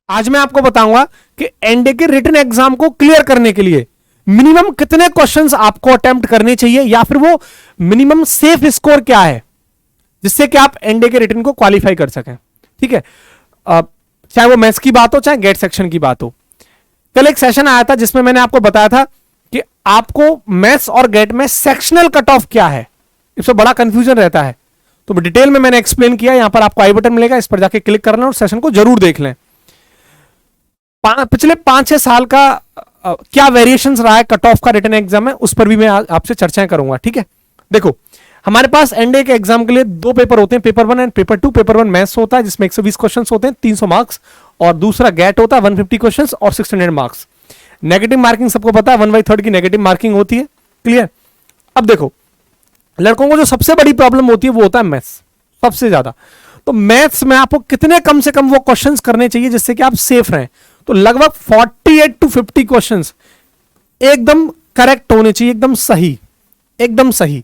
आज मैं आपको बताऊंगा कि एनडीए के रिटन एग्जाम को क्लियर करने के लिए मिनिमम कितने क्वेश्चंस आपको अटेम्प्ट करने चाहिए, या फिर वो मिनिमम सेफ स्कोर क्या है जिससे कि आप एनडीए के रिटन को क्वालिफाई कर सकें। ठीक है, चाहे वो मैथ्स की बात हो चाहे गेट सेक्शन की बात हो। कल एक सेशन आया था जिसमें मैंने आपको बताया था कि आपको मैथ्स और गेट में सेक्शनल कट ऑफ क्या है, इसमें बड़ा कंफ्यूजन रहता है। तो डिटेल में मैंने एक्सप्लेन किया, यहां पर आपको आई बटन मिलेगा, इस पर जाके क्लिक करना और सेशन को जरूर देख लें। पिछले 5-6 साल का क्या वेरिएशंस रहा है कट ऑफ का रिटन एग्जाम में, उस पर भी मैं आपसे चर्चाएं करूंगा। ठीक है, देखो हमारे पास एनडीए के एग्जाम के लिए 2 पेपर होते हैं, paper 1 and paper 2। Paper 1 maths होता है जिसमें 120 क्वेश्चंस होते हैं, 300 मार्क्स, और दूसरा गेट होता है 150 क्वेश्चंस और 600 मार्क्स। नेगेटिव मार्किंग सबको पता है, 1/3 की नेगेटिव मार्किंग होती है। क्लियर। अब देखो लड़कों को जो सबसे बड़ी प्रॉब्लम होती है वो होता है मैथ्स, सबसे ज्यादा। तो मैथ्स में आपको कितने कम से कम वो क्वेश्चंस करने चाहिए जिससे कि आप सेफ रहें। तो लगभग 48 to 50 क्वेश्चंस एकदम करेक्ट होने चाहिए, एकदम सही, एकदम सही,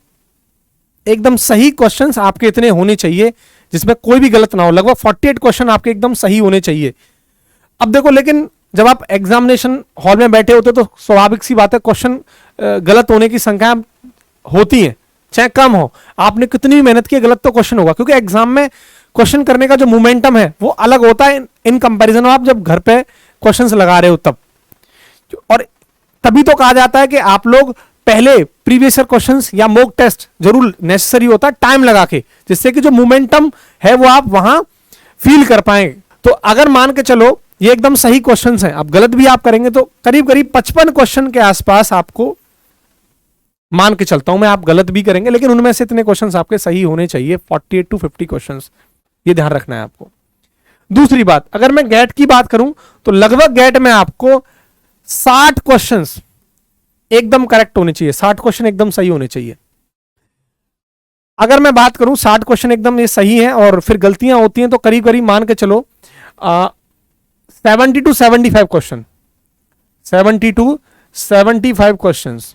एकदम सही क्वेश्चंस आपके इतने होने चाहिए जिसमें कोई भी गलत ना हो। लगभग 48 क्वेश्चन आपके एकदम सही होने चाहिए। अब देखो, लेकिन जब आप एग्जामिनेशन हॉल में बैठे होते तो स्वाभाविक सी बात है क्वेश्चन गलत होने की संख्या होती है, चाहे कम हो। आपने कितनी भी मेहनत की, गलत तो क्वेश्चन होगा, क्योंकि एग्जाम में क्वेश्चन करने का जो मोमेंटम है वो अलग होता है इन कंपैरिजन आप जब घर पे क्वेश्चंस लगा रहे हो तब। और तभी तो कहा जाता है कि आप लोग पहले प्रीवियस ईयर क्वेश्चंस या मॉक टेस्ट जरूर नेसेसरी होता है टाइम लगा के, जिससे कि जो मोमेंटम है वो आप वहां फील कर पाए। तो अगर मान के चलो ये एकदम सही क्वेश्चंस हैं, अब गलत भी आप करेंगे तो करीब करीब 55 क्वेश्चन के आसपास आपको मान के चलता हूं मैं, आप गलत भी करेंगे लेकिन उनमें से इतने क्वेश्चंस आपके सही होने चाहिए, 48 to 50 क्वेश्चंस, ये ध्यान रखना है आपको। दूसरी बात, अगर मैं गेट की बात करूं तो लगभग गेट में आपको 60 क्वेश्चंस एकदम करेक्ट होने चाहिए, 60 क्वेश्चन एकदम सही होने चाहिए। अगर मैं बात करूं 60 क्वेश्चन एकदम ये सही है और फिर गलतियां होती हैं तो करीब करीब मान के चलो 70 to 75 क्वेश्चन, 70 to 75 क्वेश्चंस,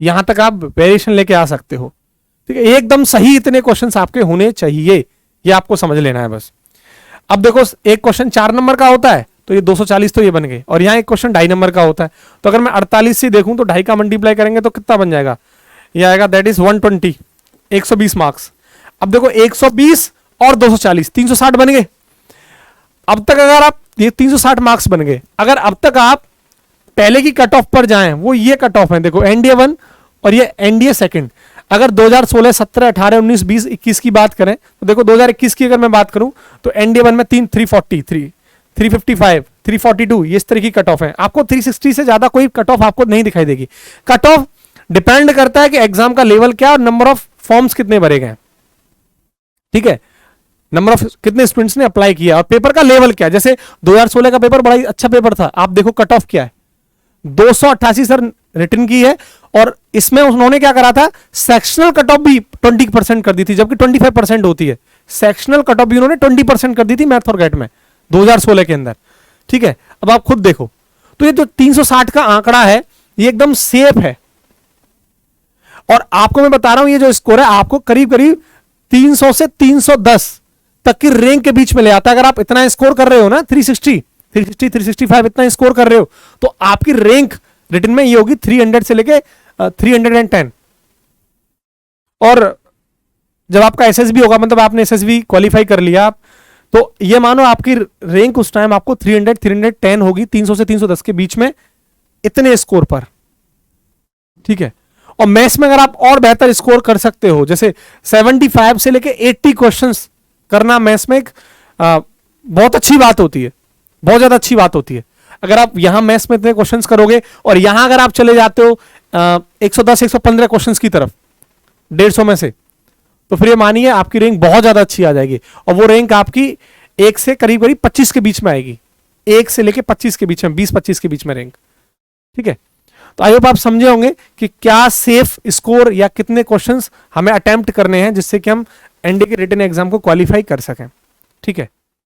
यहां तक आप वेरिएशन लेके आ सकते हो। ठीक है, एकदम सही इतने क्वेश्चंस आपके होने चाहिए, ये आपको समझ लेना है बस। अब देखो एक क्वेश्चन 4 नंबर का होता है तो ये 240 तो ये बन गए, और यहां एक क्वेश्चन 2.5 नंबर का होता है। तो अगर मैं 48 से देखूं तो 2.5 का मल्टीप्लाई करेंगे तो कितना बन जाएगा, ये आएगा दैट इज 120, 120 मार्क्स। अब देखो 120 और 240 360 बन गए। अब तक अगर आप ये 360 मार्क्स बन गए, अगर अब तक आप पहले की कट ऑफ पर जाएं, वो ये कट ऑफ है, देखो एनडीए 1 और ये एनडीए सेकंड। अगर 2016, 17, 18, 19, 20, 21 की बात करें तो देखो 2021 की अगर मैं बात करूं तो एनडीए 1 में 343, 355, 342 ये इस तरह की कट ऑफ है। आपको 360 से ज्यादा कोई कट ऑफ आपको नहीं दिखाई देगी। कट ऑफ डिपेंड करता है कि एग्जाम का लेवल क्या और नंबर ऑफ फॉर्म्स कितने भरे गए। ठीक है, नंबर ऑफ कितने स्टूडेंट्स ने अप्लाई किया और पेपर का लेवल क्या है। जैसे 2016 का पेपर बड़ा ही अच्छा पेपर था, आप देखो कट ऑफ क्या है, 288 सर रिटर्न की है, और इसमें उन्होंने क्या करा था, सेक्शनल कट ऑफ भी 20% कर दी थी, जबकि 25% होती है। सेक्शनल कट ऑफ भी उन्होंने 20% कर दी थी मैथ और गेट में 2016 के अंदर। ठीक है, अब आप खुद देखो, तो ये जो 360 का आंकड़ा है ये एकदम सेफ है। और आपको मैं बता रहा हूं ये जो स्कोर है आपको करीब करीब 300 से 310 तक की रैंक के बीच में ले आता है। अगर आप इतना स्कोर कर रहे हो ना, 360, 365 इतना स्कोर कर रहे हो तो आपकी रैंक रिटन में ये होगी 300 से लेके 310। और जब आपका एसएसबी होगा, मतलब आपने एसएसबी क्वालिफाई कर लिया आप, तो ये मानो आपकी रैंक उस टाइम आपको 300, 310 होगी, 300 से 310 के बीच में इतने स्कोर पर। ठीक है, और मैथ्स में अगर आप और बेहतर स्कोर कर सकते हो, जैसे 75 से लेके 80 क्वेश्चंस करना मैथ्स में एक बहुत अच्छी बात होती है, बहुत ज्यादा अच्छी बात होती है। अगर आप यहां मैथ्स में इतने क्वेश्चंस करोगे और यहां अगर आप चले जाते हो 110, 115 क्वेश्चंस की तरफ 150 में से, तो फिर ये मानिए आपकी रैंक बहुत ज्यादा अच्छी आ जाएगी, और वो रैंक आपकी 1 से करीब करीब 25 के बीच में आएगी, 1 से लेके 25 के बीच में, 20-25 के बीच में रैंक। ठीक है, तो आई होप आप समझे होंगे कि क्या सेफ स्कोर या कितने क्वेश्चंस हमें अटेम्प्ट करने हैं जिससे कि हम एनडीए के रिटन एग्जाम को क्वालिफाई कर सकें। ठीक है।